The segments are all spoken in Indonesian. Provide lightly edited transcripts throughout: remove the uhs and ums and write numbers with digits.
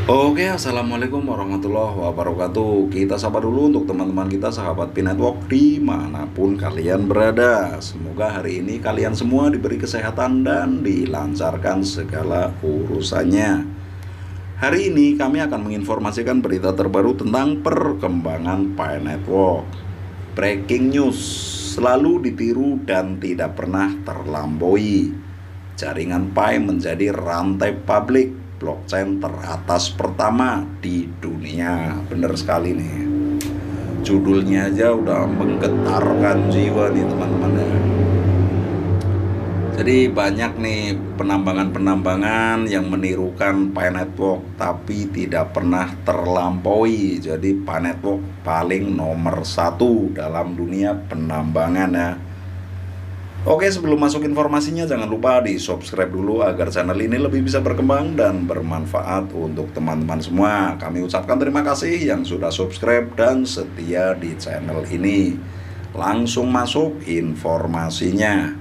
Oke, assalamualaikum warahmatullahi wabarakatuh. Kita sapa dulu untuk teman-teman kita sahabat Pinetwork dimanapun kalian berada. Semoga hari ini kalian semua diberi kesehatan dan dilancarkan segala urusannya. Hari ini kami akan menginformasikan berita terbaru tentang perkembangan Pinetwork. Breaking news selalu ditiru dan tidak pernah terlampaui. Jaringan Pi menjadi rantai publik blockchain teratas pertama di dunia. Bener sekali nih. Judulnya aja udah menggetarkan jiwa nih teman-teman ya. Jadi banyak nih penambangan-penambangan yang menirukan Pi Network tapi tidak pernah terlampaui. Jadi Pi Network paling nomor satu dalam dunia penambangan ya. Oke, sebelum masuk informasinya jangan lupa di subscribe dulu agar channel ini lebih bisa berkembang dan bermanfaat untuk teman-teman semua. Kami ucapkan terima kasih yang sudah subscribe dan setia di channel ini. Langsung masuk informasinya.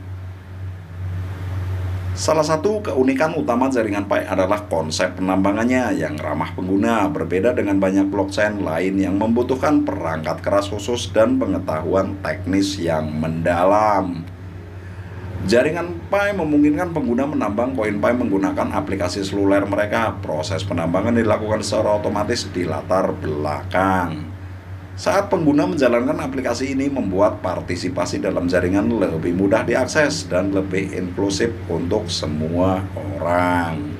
Salah satu keunikan utama jaringan Pi adalah konsep penambangannya yang ramah pengguna, berbeda dengan banyak blockchain lain yang membutuhkan perangkat keras khusus dan pengetahuan teknis yang mendalam. Jaringan Pi memungkinkan pengguna menambang koin Pi menggunakan aplikasi seluler mereka. Proses penambangan dilakukan secara otomatis di latar belakang. Saat pengguna menjalankan aplikasi ini membuat partisipasi dalam jaringan lebih mudah diakses dan lebih inklusif untuk semua orang.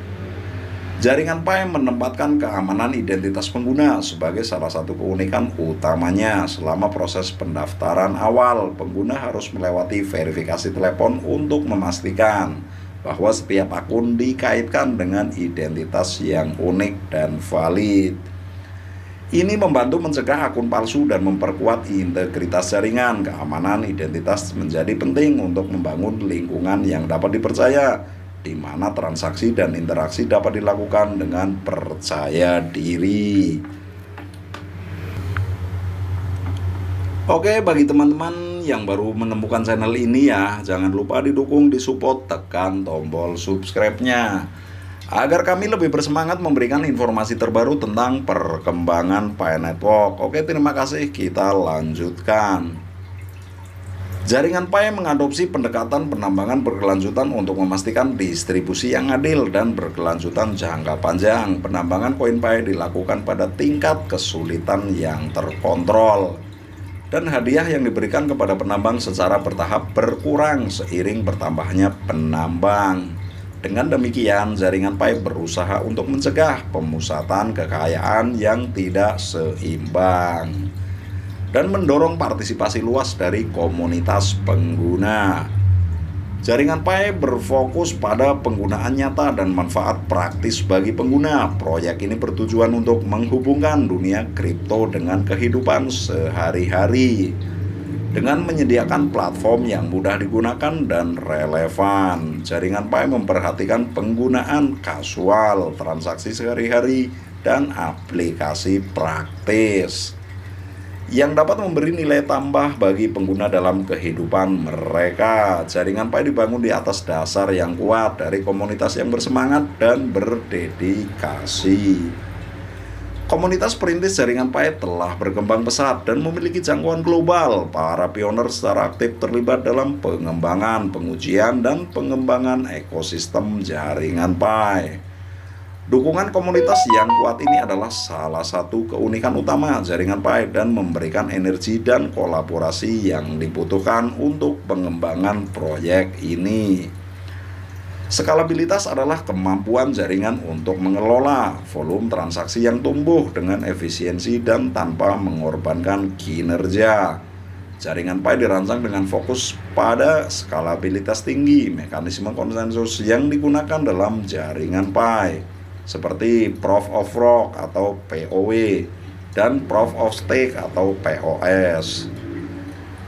Jaringan Pi menempatkan keamanan identitas pengguna sebagai salah satu keunikan utamanya. Selama proses pendaftaran awal, pengguna harus melewati verifikasi telepon untuk memastikan bahwa setiap akun dikaitkan dengan identitas yang unik dan valid. Ini membantu mencegah akun palsu dan memperkuat integritas jaringan. Keamanan identitas menjadi penting untuk membangun lingkungan yang dapat dipercaya, di mana transaksi dan interaksi dapat dilakukan dengan percaya diri. Oke, bagi teman-teman yang baru menemukan channel ini ya, jangan lupa didukung, disupport, tekan tombol subscribe-nya agar kami lebih bersemangat memberikan informasi terbaru tentang perkembangan Pi Network. Oke, terima kasih. Kita lanjutkan. Jaringan Pi mengadopsi pendekatan penambangan berkelanjutan untuk memastikan distribusi yang adil dan berkelanjutan jangka panjang. Penambangan koin Pi dilakukan pada tingkat kesulitan yang terkontrol, dan hadiah yang diberikan kepada penambang secara bertahap berkurang seiring bertambahnya penambang. Dengan demikian, jaringan Pi berusaha untuk mencegah pemusatan kekayaan yang tidak seimbang dan mendorong partisipasi luas dari komunitas pengguna. Jaringan Pi berfokus pada penggunaan nyata dan manfaat praktis bagi pengguna. Proyek ini bertujuan untuk menghubungkan dunia kripto dengan kehidupan sehari-hari dengan menyediakan platform yang mudah digunakan dan relevan. Jaringan Pi memperhatikan penggunaan kasual, transaksi sehari-hari, dan aplikasi praktis yang dapat memberi nilai tambah bagi pengguna dalam kehidupan mereka. Jaringan Pi dibangun di atas dasar yang kuat dari komunitas yang bersemangat dan berdedikasi. Komunitas perintis jaringan Pi telah berkembang pesat dan memiliki jangkauan global. Para pioner secara aktif terlibat dalam pengembangan, pengujian, dan pengembangan ekosistem jaringan Pi. Dukungan komunitas yang kuat ini adalah salah satu keunikan utama jaringan Pi dan memberikan energi dan kolaborasi yang dibutuhkan untuk pengembangan proyek ini. Skalabilitas adalah kemampuan jaringan untuk mengelola volume transaksi yang tumbuh dengan efisiensi dan tanpa mengorbankan kinerja. Jaringan Pi dirancang dengan fokus pada skalabilitas tinggi. Mekanisme konsensus yang digunakan dalam jaringan Pi seperti Proof of Work atau POW dan Proof of Stake atau POS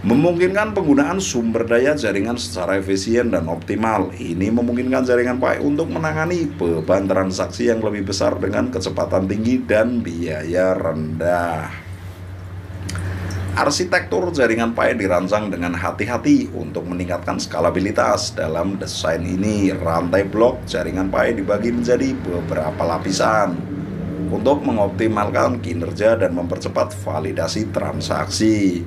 memungkinkan penggunaan sumber daya jaringan secara efisien dan optimal. Ini memungkinkan jaringan Pi untuk menangani beban transaksi yang lebih besar dengan kecepatan tinggi dan biaya rendah. Arsitektur jaringan Pi dirancang dengan hati-hati untuk meningkatkan skalabilitas. Dalam desain ini, rantai blok jaringan Pi dibagi menjadi beberapa lapisan. untuk mengoptimalkan kinerja dan mempercepat validasi transaksi.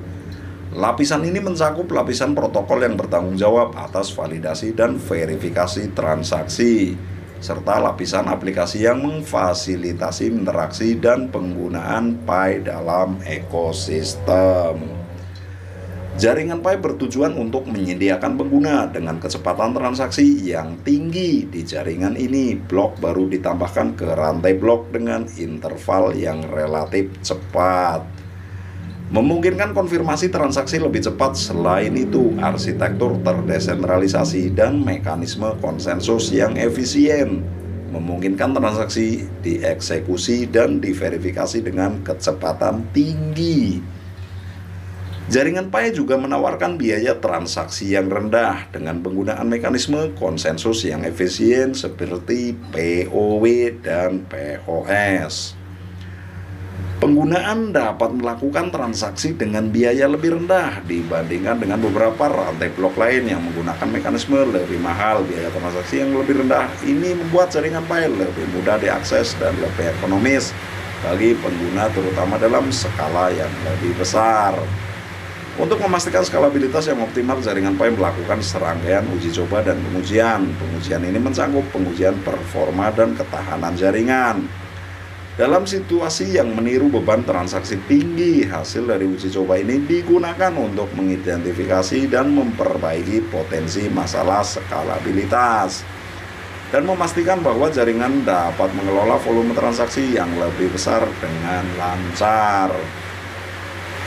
Lapisan ini mencakup lapisan protokol yang bertanggung jawab atas validasi dan verifikasi transaksi, serta lapisan aplikasi yang memfasilitasi interaksi dan penggunaan Pi dalam ekosistem. Jaringan Pi bertujuan untuk menyediakan pengguna dengan kecepatan transaksi yang tinggi. Di jaringan ini, blok baru ditambahkan ke rantai blok dengan interval yang relatif cepat, memungkinkan konfirmasi transaksi lebih cepat. Selain itu, arsitektur terdesentralisasi dan mekanisme konsensus yang efisien memungkinkan transaksi dieksekusi dan diverifikasi dengan kecepatan tinggi. Jaringan Pi juga menawarkan biaya transaksi yang rendah dengan penggunaan mekanisme konsensus yang efisien seperti POW dan POS. Penggunaan dapat melakukan transaksi dengan biaya lebih rendah dibandingkan dengan beberapa rantai blok lain yang menggunakan mekanisme lebih mahal. Biaya transaksi yang lebih rendah ini membuat jaringan Pi lebih mudah diakses dan lebih ekonomis bagi pengguna, terutama dalam skala yang lebih besar. Untuk memastikan skalabilitas yang optimal, jaringan Pi melakukan serangkaian uji coba dan pengujian. Pengujian ini mencakup pengujian performa dan ketahanan jaringan. Dalam situasi yang meniru beban transaksi tinggi, hasil dari uji coba ini digunakan untuk mengidentifikasi dan memperbaiki potensi masalah skalabilitas dan memastikan bahwa jaringan dapat mengelola volume transaksi yang lebih besar dengan lancar.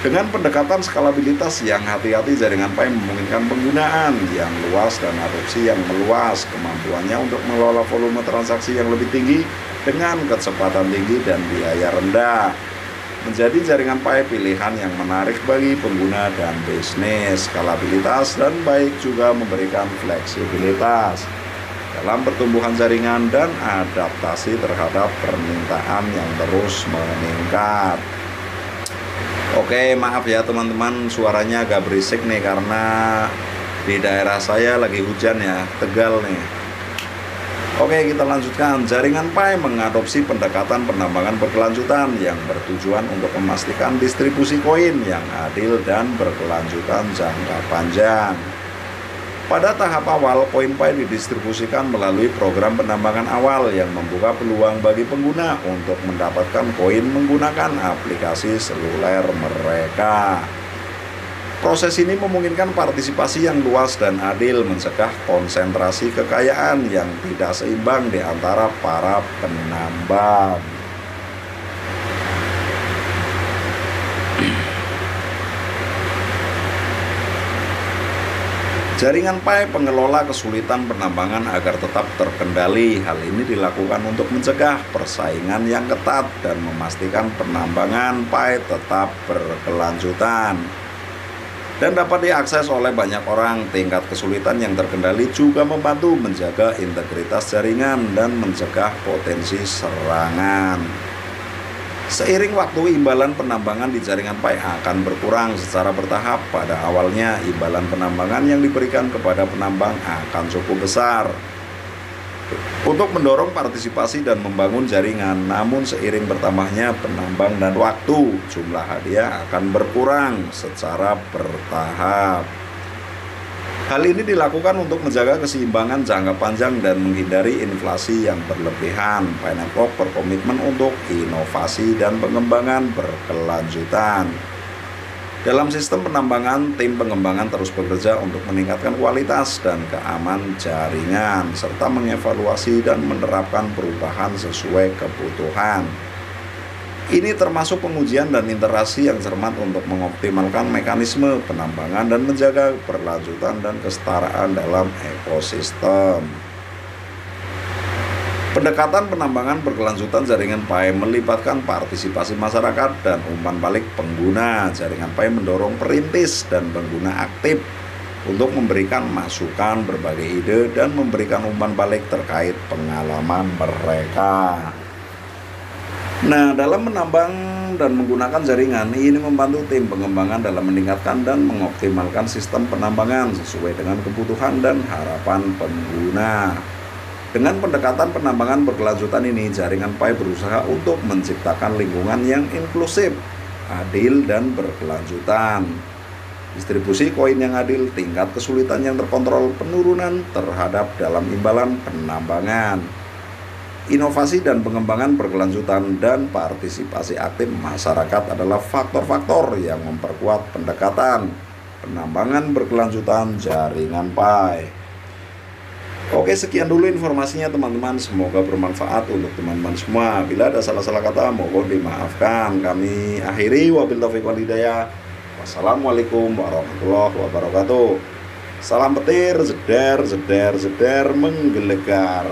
Dengan pendekatan skalabilitas yang hati-hati, jaringan Pi memungkinkan penggunaan yang luas dan adopsi yang meluas. Kemampuannya untuk mengelola volume transaksi yang lebih tinggi dengan kecepatan tinggi dan biaya rendah menjadi jaringan Pi pilihan yang menarik bagi pengguna dan bisnis. Skalabilitas dan baik juga memberikan fleksibilitas dalam pertumbuhan jaringan dan adaptasi terhadap permintaan yang terus meningkat. Oke, maaf ya teman-teman, suaranya agak berisik nih karena di daerah saya lagi hujan ya, Tegal nih. Oke, kita lanjutkan. Jaringan Pi mengadopsi pendekatan penambangan berkelanjutan yang bertujuan untuk memastikan distribusi koin yang adil dan berkelanjutan jangka panjang. Pada tahap awal, koin Pi didistribusikan melalui program penambangan awal yang membuka peluang bagi pengguna untuk mendapatkan koin menggunakan aplikasi seluler mereka. Proses ini memungkinkan partisipasi yang luas dan adil, mencegah konsentrasi kekayaan yang tidak seimbang di antara para penambang. Jaringan Pi pengelola kesulitan penambangan agar tetap terkendali. Hal ini dilakukan untuk mencegah persaingan yang ketat dan memastikan penambangan Pi tetap berkelanjutan dan dapat diakses oleh banyak orang. Tingkat kesulitan yang terkendali juga membantu menjaga integritas jaringan dan mencegah potensi serangan. Seiring waktu, imbalan penambangan di jaringan Pi akan berkurang secara bertahap. Pada awalnya, imbalan penambangan yang diberikan kepada penambang akan cukup besar untuk mendorong partisipasi dan membangun jaringan. Namun seiring bertambahnya penambang dan waktu, jumlah hadiah akan berkurang secara bertahap. Hal ini dilakukan untuk menjaga keseimbangan jangka panjang dan menghindari inflasi yang berlebihan. Pi Network berkomitmen untuk inovasi dan pengembangan berkelanjutan. Dalam sistem penambangan, tim pengembangan terus bekerja untuk meningkatkan kualitas dan keamanan jaringan, serta mengevaluasi dan menerapkan perubahan sesuai kebutuhan. Ini termasuk pengujian dan interaksi yang cermat untuk mengoptimalkan mekanisme penambangan dan menjaga keberlanjutan dan kesetaraan dalam ekosistem. Pendekatan penambangan berkelanjutan jaringan Pi melibatkan partisipasi masyarakat dan umpan balik pengguna. Jaringan Pi mendorong perintis dan pengguna aktif untuk memberikan masukan, berbagai ide, dan memberikan umpan balik terkait pengalaman mereka. Nah, dalam menambang dan menggunakan jaringan ini membantu tim pengembangan dalam meningkatkan dan mengoptimalkan sistem penambangan sesuai dengan kebutuhan dan harapan pengguna. Dengan pendekatan penambangan berkelanjutan ini, jaringan Pi berusaha untuk menciptakan lingkungan yang inklusif, adil, dan berkelanjutan. Distribusi koin yang adil, tingkat kesulitan yang terkontrol, penurunan terhadap dalam imbalan penambangan, inovasi dan pengembangan berkelanjutan, dan partisipasi aktif masyarakat adalah faktor-faktor yang memperkuat pendekatan penambangan berkelanjutan jaringan Pi. Oke, sekian dulu informasinya teman-teman. Semoga bermanfaat untuk teman-teman semua. Bila ada salah-salah kata, mohon dimaafkan. Kami akhiri, wabil taufiq wal hidayah. Wassalamualaikum warahmatullahi wabarakatuh. Salam petir, jeder, jeder, jeder, menggelegar.